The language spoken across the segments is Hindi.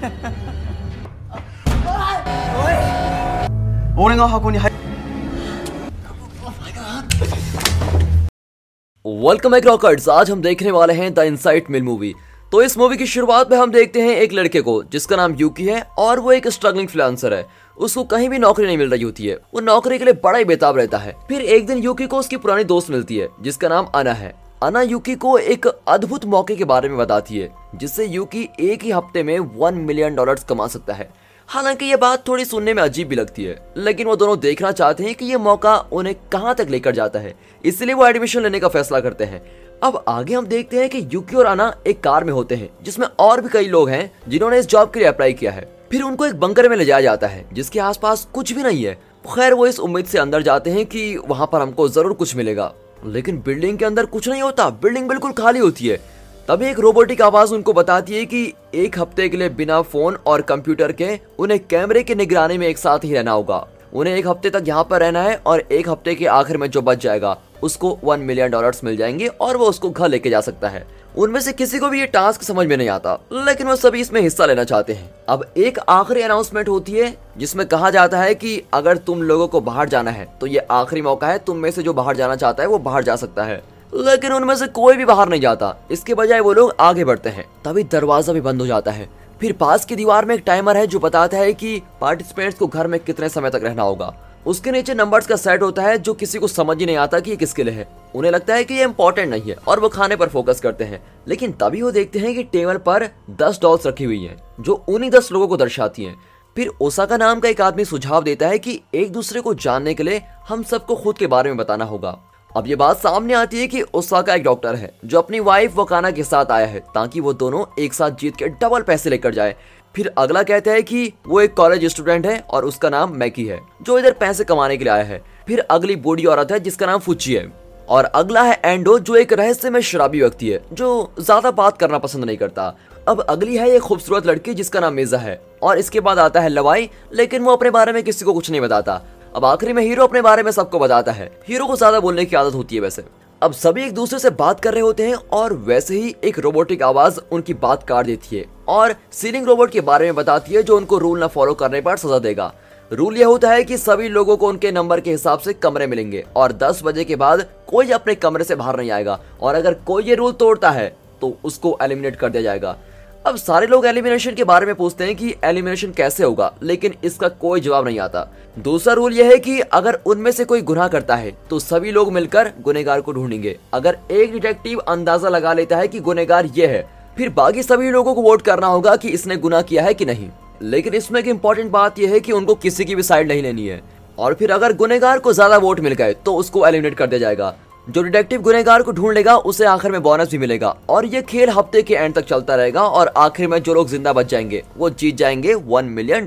Welcome back rockers. आज हम देखने वाले हैं द इनसाइट मिल मूवी। तो इस मूवी की शुरुआत में हम देखते हैं एक लड़के को जिसका नाम यूकी है और वो एक स्ट्रगलिंग फ्रीलांसर है। उसको कहीं भी नौकरी नहीं मिल रही होती है, वो नौकरी के लिए बड़ा ही बेताब रहता है। फिर एक दिन यूकी को उसकी पुरानी दोस्त मिलती है जिसका नाम अना है। अना यूकी को एक अद्भुत मौके के बारे में बताती है जिससे यूकी एक ही हफ्ते में $1 मिलियन कमा सकता है। हालांकि ये बात थोड़ी सुनने में अजीब भी लगती है, लेकिन वो दोनों देखना चाहते हैं कि ये मौका उन्हें कहां तक लेकर जाता है, इसलिए वो एडमिशन लेने का फैसला करते हैं। अब आगे हम देखते हैं कि यूकी और अना एक कार में होते हैं जिसमें और भी कई लोग हैं जिन्होंने इस जॉब के लिए अप्लाई किया है। फिर उनको एक बंकर में ले जाया जाता है जिसके आसपास कुछ भी नहीं है। खैर वो इस उम्मीद से अंदर जाते हैं कि वहां पर हमको जरूर कुछ मिलेगा, लेकिन बिल्डिंग के अंदर कुछ नहीं होता। बिल्डिंग बिल्कुल खाली होती है। तभी एक रोबोटिक आवाज उनको बताती है कि एक हफ्ते के लिए बिना फोन और कंप्यूटर के उन्हें कैमरे की निगरानी में एक साथ ही रहना होगा। उन्हें एक हफ्ते तक यहाँ पर रहना है और एक हफ्ते के आखिर में जो बच जाएगा उसको $1 मिलियन मिल जाएंगे और वो उसको घर लेके जा सकता है। उनमें से किसी को भी ये टास्क समझ में नहीं आता, लेकिन वो सभी इसमें हिस्सा लेना चाहते हैं। अब एक आखिरी अनाउंसमेंट होती है जिसमें कहा जाता है कि अगर तुम लोगों को बाहर जाना है तो ये आखिरी मौका है, तुम में से जो बाहर जाना चाहता है वो बाहर जा सकता है। लेकिन उनमें से कोई भी बाहर नहीं जाता, इसके बजाय वो लोग आगे बढ़ते हैं। तभी दरवाजा भी बंद हो जाता है। फिर पास की दीवार में एक टाइमर है जो बताता है कि पार्टिसिपेंट्स को घर में कितने समय तक रहना होगा। उसके नीचे नंबर्स का सेट होता है जो किसी को समझ ही नहीं आता कि ये किसके लिए है। उन्हें लगता है कि ये इंपॉर्टेंट नहीं है और वो खाने पर फोकस करते हैं। लेकिन तभी वो देखते हैं कि टेबल पर 10 डॉल्स रखी हुई हैं जो उन्हीं 10 लोगों को दर्शाती हैं। फिर ओसाका नाम का एक आदमी सुझाव देता है कि एक दूसरे को जानने के लिए हम सबको खुद के बारे में बताना होगा। अब ये बात सामने आती है कि ओसाका एक डॉक्टर है जो अपनी वाइफ वकाना के साथ आया है ताकि वो दोनों एक साथ जीत के डबल पैसे लेकर जाए। फिर अगला कहता है कि वो एक कॉलेज स्टूडेंट है और उसका नाम मैकी है जो इधर पैसे कमाने के लिए आया है। फिर अगली बूढ़ी औरत है जिसका नाम फुची है और अगला है एंडो जो एक रहस्यमय शराबी व्यक्ति है जो ज्यादा बात करना पसंद नहीं करता। अब अगली है एक खूबसूरत लड़की जिसका नाम मिर्जा है और इसके बाद आता है लवाई, लेकिन वो अपने बारे में किसी को कुछ नहीं बताता। अब आखिरी में हीरो अपने बारे में सबको बताता है। हीरो को ज्यादा बोलने की आदत होती है वैसे। अब सभी एक दूसरे से बात कर रहे होते हैं और वैसे ही एक रोबोटिक आवाज उनकी बात काट देती है और सीलिंग रोबोट के बारे में बताती है जो उनको रूल न फॉलो करने पर सजा देगा। रूल यह होता है कि सभी लोगों को उनके नंबर के हिसाब से कमरे मिलेंगे और 10 बजे के बाद कोई अपने कमरे से बाहर नहीं आएगा और अगर कोई ये रूल तोड़ता है तो उसको एलिमिनेट कर दिया जाएगा। अब सारे लोग एलिमिनेशन के बारे में पूछते हैं कि एलिमिनेशन कैसे होगा, लेकिन इसका कोई जवाब नहीं आता। दूसरा रूल यह है कि अगर उनमें से कोई गुनाह करता है तो सभी लोग मिलकर गुनहगार को ढूंढेंगे। अगर एक डिटेक्टिव अंदाजा लगा लेता है कि गुनहगार ये है, फिर बाकी सभी लोगों को वोट करना होगा कि इसने गुनाह किया है कि नहीं। लेकिन इसमें एक इम्पोर्टेंट बात यह है कि उनको किसी की भी साइड नहीं लेनी है और फिर अगर गुनहगार को ज्यादा वोट मिल गए तो उसको एलिमिनेट कर दिया जाएगा। जो डिटेक्टिव गुनहगार को ढूंढ लेगा उसे आखिर में बोनस भी मिलेगा और ये खेल हफ्ते के एंड तक चलता रहेगा और आखिर में जो लोग जिंदा बच जाएंगे वो जीत जाएंगे $1 मिलियन।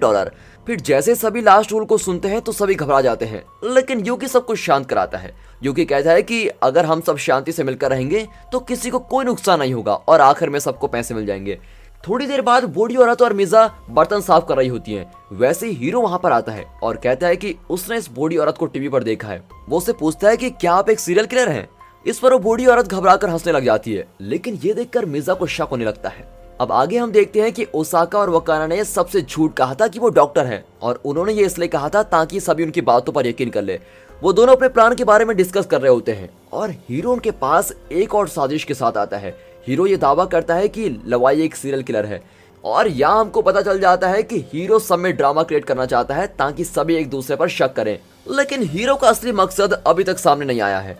फिर जैसे सभी लास्ट रूल को सुनते हैं तो सभी घबरा जाते हैं, लेकिन यूकी सब कुछ शांत कराता है। यूकी कहता है कि अगर हम सब शांति से मिलकर रहेंगे तो किसी को कोई नुकसान नहीं होगा और आखिर में सबको पैसे मिल जाएंगे। थोड़ी देर बाद बूढ़ी औरत और मिर्जा बर्तन साफ कर रही होती हैं। वैसे ही हीरो वहां पर आता है और कहता है कि उसने इस बूढ़ी औरत को टीवी पर देखा है। वो उससे पूछता है कि क्या आप एक सीरियल किलर हैं? इस पर वो बूढ़ी औरत घबराकर हंसने लग जाती है, लेकिन ये देखकर मिर्जा को शक होने लगता है। अब आगे हम देखते हैं कि ओसाका और वकाना ने सबसे झूठ कहा था कि वो डॉक्टर हैं और उन्होंने ये इसलिए कहा था ताकि सभी उनकी बातों पर यकीन कर ले। वो दोनों अपने प्लान के बारे में डिस्कस कर रहे होते हैं और हीरो उनके पास एक और साजिश के साथ आता है। हीरो ये दावा करता है कि लवाई एक सीरियल किलर है और यहाँ हमको पता चल जाता है कि हीरो सब में ड्रामा क्रिएट करना चाहता है ताकि सभी एक दूसरे पर शक करें, लेकिन हीरो का असली मकसद अभी तक सामने नहीं आया है।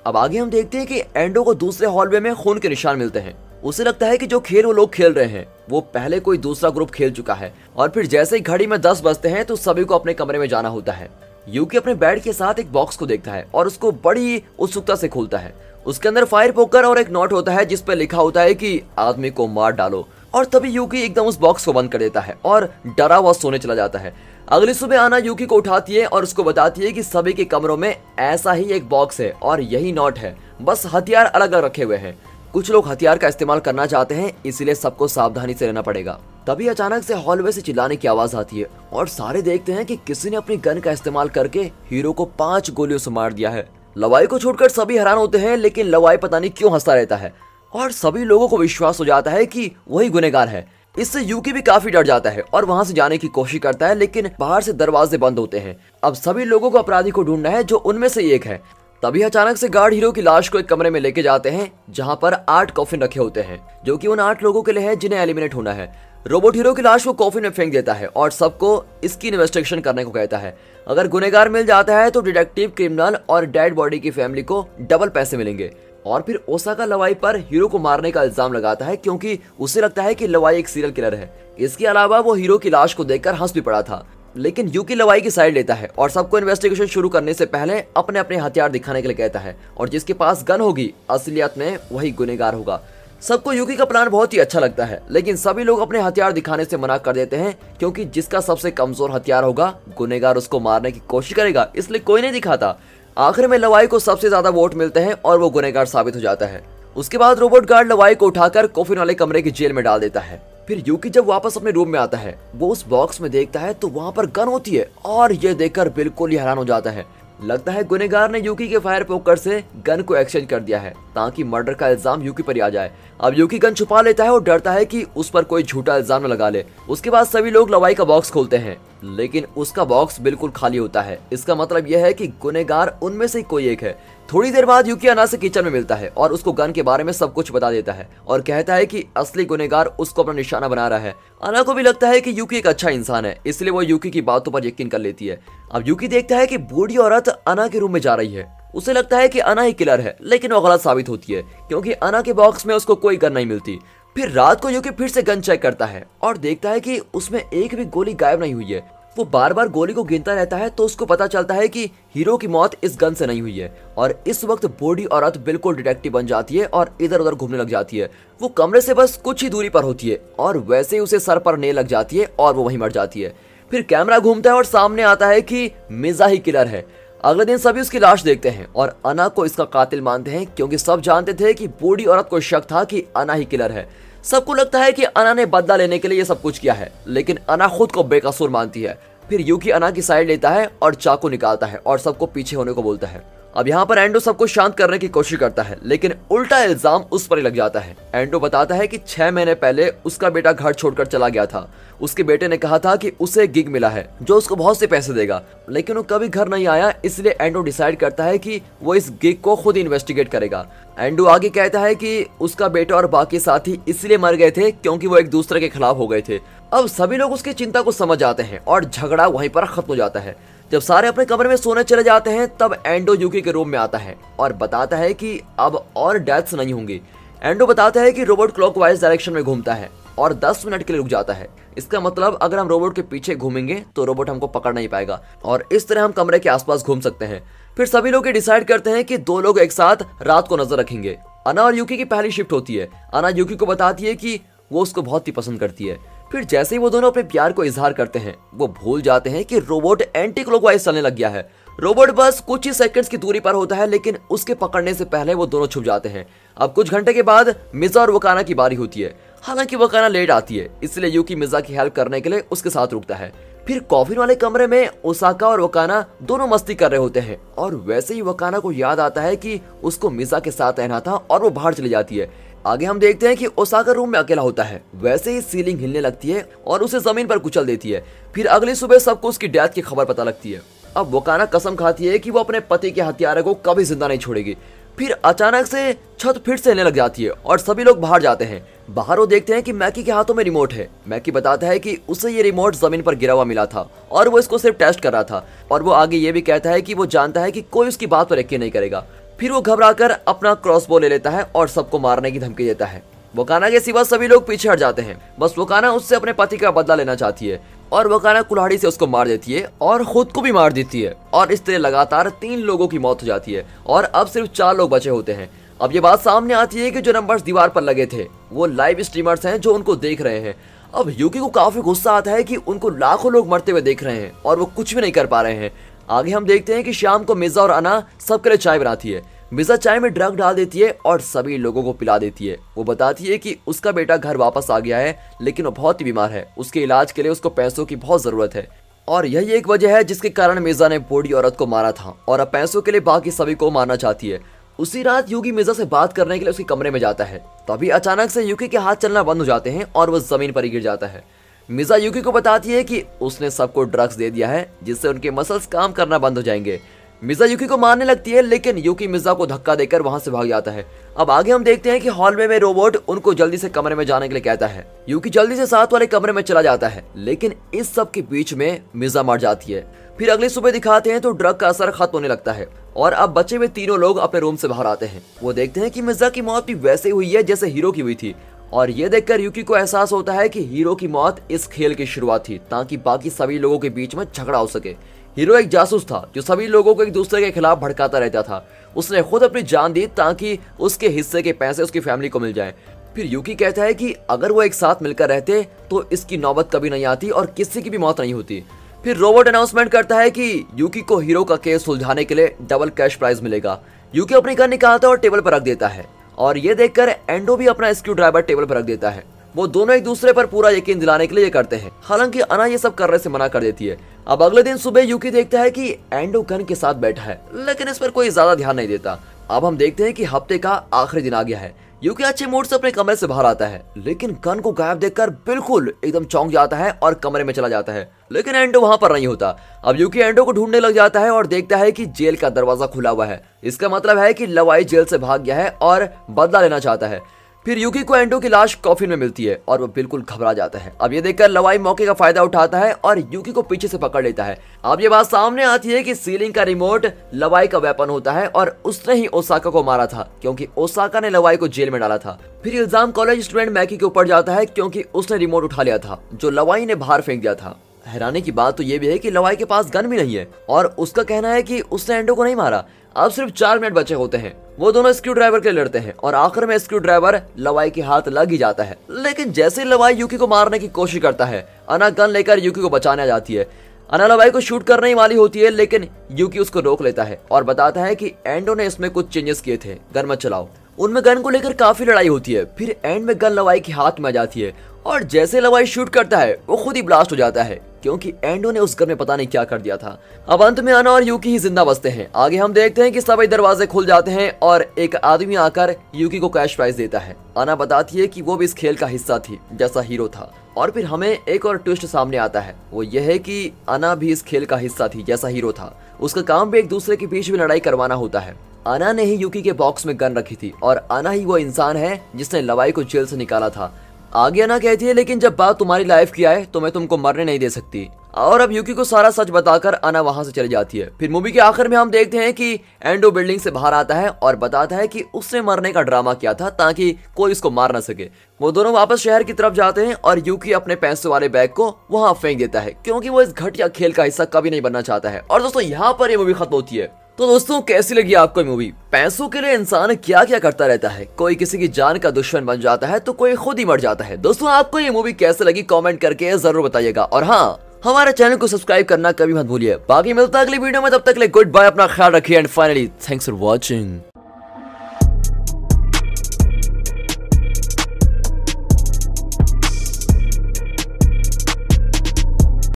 अब आगे हम देखते हैं कि एंडो को दूसरे हॉलवे में खून के निशान मिलते हैं। उसे लगता है कि जो खेल वो लोग खेल रहे हैं वो पहले कोई दूसरा ग्रुप खेल चुका है और फिर जैसे ही घड़ी में 10 बजते हैं तो सभी को अपने कमरे में जाना होता है। यूकी अपने बेड के साथ एक बॉक्स को देखता है और उसको बड़ी उत्सुकता से खोलता है। उसके अंदर फायर पोकर और एक नोट होता है जिस पर लिखा होता है कि आदमी को मार डालो। और तभी यूकी एकदम उस बॉक्स को बंद कर देता है और डरा हुआ सोने चला जाता है। अगली सुबह आना यूकी को उठाती है और उसको बताती है कि सभी के कमरों में ऐसा ही एक बॉक्स है और यही नोट है, बस हथियार अलग अलग रखे हुए हैं। कुछ लोग हथियार का इस्तेमाल करना चाहते हैं, इसलिए सबको सावधानी से रहना पड़ेगा। तभी अचानक से हॉलवे से चिल्लाने की आवाज आती है और सारे देखते हैं कि किसी ने अपनी गन का इस्तेमाल करके हीरो को 5 गोलियों से मार दिया है। लवाई को छोड़कर सभी हैरान होते हैं, लेकिन लवाई पता नहीं क्यों हंसता रहता है और सभी लोगों को विश्वास हो जाता है कि वही गुनहगार है। इससे यूकी भी काफी डर जाता है और वहाँ से जाने की कोशिश करता है, लेकिन बाहर से दरवाजे बंद होते हैं। अब सभी लोगों को अपराधी को ढूंढना है जो उनमें से एक है। तभी अचानक से गार्ड हीरो की लाश को एक कमरे में लेके जाते हैं जहाँ पर 8 कॉफिन रखे होते हैं, जो कि उन 8 लोगों के लिए है जिन्हें एलिमिनेट होना है। रोबोट हीरो की लाश को कॉफिन में फेंक देता है और सबको इसकी इन्वेस्टिगेशन करने को कहता है। अगर गुनहगार मिल जाता है तो डिटेक्टिव, क्रिमिनल और डेड बॉडी की फैमिली को डबल पैसे मिलेंगे। और फिर ओसाका लवाई पर हीरो को मारने का इल्जाम लगाता है क्योंकि उसे लगता है कि लवाई एक सीरियल किलर है। इसके अलावा वो हीरो की लाश को देखकर हंस भी पड़ा था, लेकिन यूकी लवाई की साइड लेता है और सबको इन्वेस्टिगेशन शुरू करने से पहले अपने अपने हथियार दिखाने के लिए कहता है, और जिसके पास गन होगी असलियत में वही गुनहगार होगा। सबको यूकी का प्लान बहुत ही अच्छा लगता है, लेकिन सभी लोग अपने हथियार दिखाने से मना कर देते हैं क्योंकि जिसका सबसे कमजोर हथियार होगा गुनहगार उसको मारने की कोशिश करेगा, इसलिए कोई नहीं दिखाता। आखिर में लवाई को सबसे ज्यादा वोट मिलते हैं और वो गुनहगार साबित हो जाता है। उसके बाद रोबोट गार्ड लवाई को उठाकर कॉफिन वाले कमरे की जेल में डाल देता है। फिर यूकी जब वापस अपने रूम में आता है, वो उस बॉक्स में देखता है तो वहाँ पर गन होती है और ये देखकर बिल्कुल ही हैरान हो जाता है। लगता है गुनहगार ने यूकी के फायर पोकर से गन को एक्सचेंज कर दिया है ताकि मर्डर का इल्जाम यूकी पर आ जाए। अब यूकी गन छुपा लेता है और डरता है कि उस पर कोई झूठा इल्जाम न लगा ले। उसके बाद सभी लोग लवाई का बॉक्स खोलते हैं, लेकिन उसका बॉक्स बिल्कुल खाली होता है। इसका मतलब यह है कि गुनहगार उनमें से कोई एक है। थोड़ी देर बाद यूकी अना से किचन में मिलता है और उसको गन के बारे में सब कुछ बता देता है और कहता है कि असली गुनहगार उसको अपना निशाना बना रहा है। अना को भी लगता है कि यूकी एक अच्छा इंसान है, इसलिए वो यूकी की बातों पर यकीन कर लेती है। अब यूकी देखता है कि बूढ़ी औरत अना के रूम में जा रही है। उसे लगता है कि अना ही किलर है, लेकिन वो गलत साबित होती है क्योंकि अना के बॉक्स में उसको कोई गन नहीं मिलती। फिर रात को यूकी फिर से गन चेक करता है और देखता है कि उसमें एक भी गोली गायब नहीं हुई है। वो बार बार गोली को गिनता रहता है तो उसको पता चलता है कि हीरो की मौत इस गन से नहीं हुई है। और इस वक्त बूढ़ी औरत बिल्कुल डिटेक्टिव बन जाती है और इधर उधर घूमने लग जाती है। वो कमरे से बस कुछ ही दूरी पर होती है और वैसे ही उसे सर पर नेल लग जाती है और वो वहीं मर जाती है। फिर कैमरा घूमता है और सामने आता है कि मिर्जा ही किलर है। अगले दिन सभी उसकी लाश देखते हैं और अना को इसका कातिल मानते हैं क्योंकि सब जानते थे कि बूढ़ी औरत को शक था कि अना ही किलर है। सबको लगता है कि अना ने बदला लेने के लिए ये सब कुछ किया है, लेकिन अना खुद को बेकसूर मानती है। फिर यूकी अना की साइड लेता है और चाकू निकालता है और सबको पीछे होने को बोलता है। अब यहाँ पर एंडो सबको शांत करने की कोशिश करता है, लेकिन उल्टा इल्जाम उस पर ही लग जाता है। एंडो बताता है कि 6 महीने पहले उसका बेटा घर छोड़कर चला गया था। उसके बेटे ने कहा था कि उसे एक गिग मिला है जो उसको बहुत से पैसे देगा, लेकिन वो कभी घर नहीं आया। इसलिए एंडो डिसाइड करता है कि वो इस गिग को खुद इन्वेस्टिगेट करेगा। एंडो आगे कहता है कि उसका बेटा और बाकी साथी इसलिए मर गए थे क्योंकि वो एक दूसरे के खिलाफ हो गए थे। अब सभी लोग उसकी चिंता को समझ जाते हैं और झगड़ा वहीं पर खत्म हो जाता है। जब सारे अपने कमरे में सोने चले जाते हैं तब एंडो यूकी के रूम में आता है और बताता है कि अब और डेथ्स नहीं होंगी। एंडो बताता है कि रोबोट क्लॉकवाइज डायरेक्शन में घूमता है और 10 मिनट के लिए रुक जाता है। इसका मतलब अगर हम रोबोट के पीछे घूमेंगे तो रोबोट हमको पकड़ नहीं पाएगा और इस तरह हम कमरे के आसपास घूम सकते हैं। फिर सभी लोग डिसाइड करते हैं कि 2 लोग एक साथ रात को नजर रखेंगे। अना और यूकी की पहली शिफ्ट होती है। अना यूकी को बताती है कि वो उसको बहुत ही पसंद करती है। फिर जैसे ही वो दोनों अपने प्यार को इजहार करते हैं, वो भूल जाते हैं कि रोबोट एंटी क्लॉकवाइज चलने लग गया है। रोबोट बस कुछ ही सेकंड्स की दूरी पर होता है, लेकिन उसके पकड़ने से पहले वो दोनों छुप जाते हैं। अब कुछ घंटे के बाद मिर्जा और वकाना की बारी होती है। हालांकि वकाना लेट आती है, इसलिए यूकी मिर्जा की हेल्प करने के लिए उसके साथ रुकता है। फिर कॉफिन वाले कमरे में ओसाका और वकाना दोनों मस्ती कर रहे होते हैं और वैसे ही वकाना को याद आता है कि उसको मिर्जा के साथ रहना था और वो बाहर चली जाती है। आगे हम देखते हैं कि ओसाका रूम में अकेला होता है। वैसे ही सीलिंग हिलने लगती है और उसे जमीन पर कुचल देती है। फिर अगली सुबह सबको उसकी डेथ की खबर पता लगती है। अब वकाना कसम खाती है कि वो अपने पति के हत्यारे को कभी जिंदा नहीं छोड़ेगी। फिर अचानक से छत फिर से हिलने लग जाती है और सभी लोग बाहर जाते हैं। बाहर वो देखते हैं कि मैकी के हाथों में रिमोट है। मैकी बताता है कि उसे ये रिमोट जमीन पर गिरा हुआ मिला था और वो इसको सिर्फ टेस्ट कर रहा था। और वो आगे ये भी कहता है कि वो जानता है कि कोई उसकी बात पर यकीन नहीं करेगा। फिर वो घबराकर अपना क्रॉसबो ले लेता है और सबको मारने की धमकी देता है। वकाना के सिवा सभी लोग पीछे हट जाते हैं। बस वकाना उससे अपने पति का बदला लेना चाहती है और वकाना कुल्हाड़ी से उसको मार देती है और खुद को भी मार देती है। और इस तरह लगातार 3 लोगों की मौत हो जाती है और अब सिर्फ 4 लोग बचे होते हैं। अब ये बात सामने आती है कि जो नंबर्स दीवार पर लगे थे वो लाइव स्ट्रीमर्स हैं जो उनको देख रहे हैं। अब यूकी को काफी गुस्सा आता है कि उनको लाखों लोग मरते हुए देख रहे हैं और वो कुछ भी नहीं कर पा रहे हैं। आगे हम देखते हैं कि शाम को मिर्जा और अना सबके लिए चाय बनाती है। मिर्जा चाय में ड्रग डाल देती है और सभी लोगों को पिला देती है। वो बताती है कि उसका बेटा घर वापस आ गया है, लेकिन वो बहुत ही बीमार है। उसके इलाज के लिए उसको पैसों की बहुत जरूरत है और यही एक वजह है जिसके कारण मिर्जा ने बूढ़ी औरत को मारा था और अब पैसों के लिए बाकी सभी को मारना चाहती है। उसी रात यूकी मिर्जा से बात करने के लिए उसके कमरे में जाता है। तभी अचानक से यूकी के हाथ चलना बंद हो जाते हैं और वो जमीन पर ही गिर जाता है। मिर्जा यूकी को बताती है कि उसने सबको ड्रग्स दे दिया है जिससे उनके मसल्स काम करना बंद हो जाएंगे। मिर्जा यूकी को मारने लगती है लेकिन यूकी मिर्जा को धक्का देकर वहां से भाग जाता है। अब आगे हम देखते हैं कि हॉल में रोबोट उनको जल्दी से कमरे में जाने के लिए कहता है। यूकी जल्दी से साथ वाले कमरे में चला जाता है लेकिन इस सब के बीच में मिर्जा मर जाती है। फिर अगली सुबह दिखाते हैं तो ड्रग का असर खत्म होने लगता है और अब बचे हुए तीनों लोग अपने रूम से बाहर आते हैं। वो देखते हैं कि मिर्जा की मौत भी वैसे हुई है जैसे हीरो की हुई थी और ये देखकर यूकी को एहसास होता है कि हीरो की मौत इस खेल की शुरुआत थी ताकि बाकी सभी लोगों के बीच में झगड़ा हो सके। हीरो एक जासूस था जो सभी लोगों को एक दूसरे के खिलाफ भड़काता रहता था। उसने खुद अपनी जान दी ताकि उसके हिस्से के पैसे उसकी फैमिली को मिल जाए। फिर यूकी कहता है कि अगर वो एक साथ मिलकर रहते तो इसकी नौबत कभी नहीं आती और किसी की भी मौत नहीं होती। फिर रोबोट अनाउंसमेंट करता है कि यूकी को हीरो का केस सुलझाने के लिए डबल कैश प्राइज मिलेगा। यूकी अपनी गन निकालता है और टेबल पर रख देता है और ये देखकर एंडो भी अपना स्क्रू ड्राइवर टेबल पर रख देता है। वो दोनों एक दूसरे पर पूरा यकीन दिलाने के लिए ये करते हैं। हालांकि अना ये सब करने से मना कर देती है। अब अगले दिन सुबह यूकी देखता है कि एंडो गन के साथ बैठा है लेकिन इस पर कोई ज्यादा ध्यान नहीं देता। अब हम देखते हैं कि हफ्ते का आखिरी दिन आ गया है। यूकी अच्छे मूड से अपने कमरे से बाहर आता है लेकिन गन को गायब देखकर बिल्कुल एकदम चौंक जाता है और कमरे में चला जाता है लेकिन एंडो वहां पर नहीं होता। अब यूकी एंडो को ढूंढने लग जाता है और देखता है कि जेल का दरवाजा खुला हुआ है। इसका मतलब है कि लवाई जेल से भाग गया है और बदला लेना चाहता है। फिर यूकी को एंडो की लाश कॉफिन में मिलती है और वो बिल्कुल घबरा जाता है। अब ये देखकर लवाई मौके का फायदा उठाता है और यूकी को पीछे से पकड़ लेता है। अब ये बात सामने आती है कि सीलिंग का रिमोट लवाई का वेपन होता है और उसने ही ओसाका को मारा था क्योंकि ओसाका ने लवाई को जेल में डाला था। फिर इल्जाम कॉलेज स्टूडेंट मैकी के ऊपर जाता है क्योंकि उसने रिमोट उठा लिया था जो लवाई ने बाहर फेंक दिया था। हैरानी की बात तो ये भी है कि लवाई के पास गन भी नहीं है और उसका कहना है कि उसने एंडो को नहीं मारा। अब सिर्फ 4 मिनट बचे होते हैं। वो दोनों स्क्रू ड्राइवर के लिए लड़ते हैं और आखिर में स्क्रू ड्राइवर लवाई के हाथ लग ही जाता है। लेकिन जैसे लवाई यूकी को मारने की कोशिश करता है अना गन लेकर यूकी को बचाने आ जाती है। अना लवाई को शूट करने ही वाली होती है लेकिन यूकी उसको रोक लेता है और बताता है कि एंडो ने इसमें कुछ चेंजेस किए थे, गन मत चलाओ। उनमें गन को लेकर काफी लड़ाई होती है। फिर एंड में गन लवाई के हाथ में आ जाती है और जैसे लवाई शूट करता है वो खुद ही ब्लास्ट हो जाता है क्योंकि एंडो ने उस गन में पता नहीं क्या कर दिया था। अब अंत में अना और यूकी ही जिंदा बचते हैं। आगे हम देखते हैं कि सभी दरवाजे खुल जाते हैं और एक आदमी आकर यूकी को कैश प्राइज देता है। अना बताती है कि वो भी इस खेल का हिस्सा थी जैसा हीरो था। और फिर हमें एक और ट्विस्ट सामने आता है, वो यह है कि अना भी इस खेल का हिस्सा थी जैसा हीरो था। उसका काम भी एक दूसरे के बीच में लड़ाई करवाना होता है। अना ने ही यूकी के बॉक्स में गन रखी थी और अना ही वो इंसान है जिसने लवाई को जेल से निकाला था। आगे अना कहती है लेकिन जब बात तुम्हारी लाइफ की आए तो मैं तुमको मरने नहीं दे सकती। और अब यूकी को सारा सच बताकर अना वहां से चली जाती है। फिर मूवी के आखिर में हम देखते हैं कि एंडो बिल्डिंग से बाहर आता है और बताता है कि उसने मरने का ड्रामा किया था ताकि कोई उसको मार ना सके। वो दोनों वापस शहर की तरफ जाते हैं और यूकी अपने पैसों वाले बैग को वहां फेंक देता है क्योंकि वो इस घटिया खेल का हिस्सा कभी नहीं बनना चाहता है। और दोस्तों यहाँ पर ये मूवी खत्म होती है। तो दोस्तों कैसी लगी आपको ये मूवी? पैसों के लिए इंसान क्या क्या करता रहता है, कोई किसी की जान का दुश्मन बन जाता है तो कोई खुद ही मर जाता है। दोस्तों आपको ये मूवी कैसे लगी कमेंट करके जरूर बताइएगा और हाँ हमारे चैनल को सब्सक्राइब करना कभी मत भूलिए। बाकी मिलता है अगली वीडियो में, तब तक के लिए गुड बाय, अपना ख्याल रखिए and finally thanks for watching.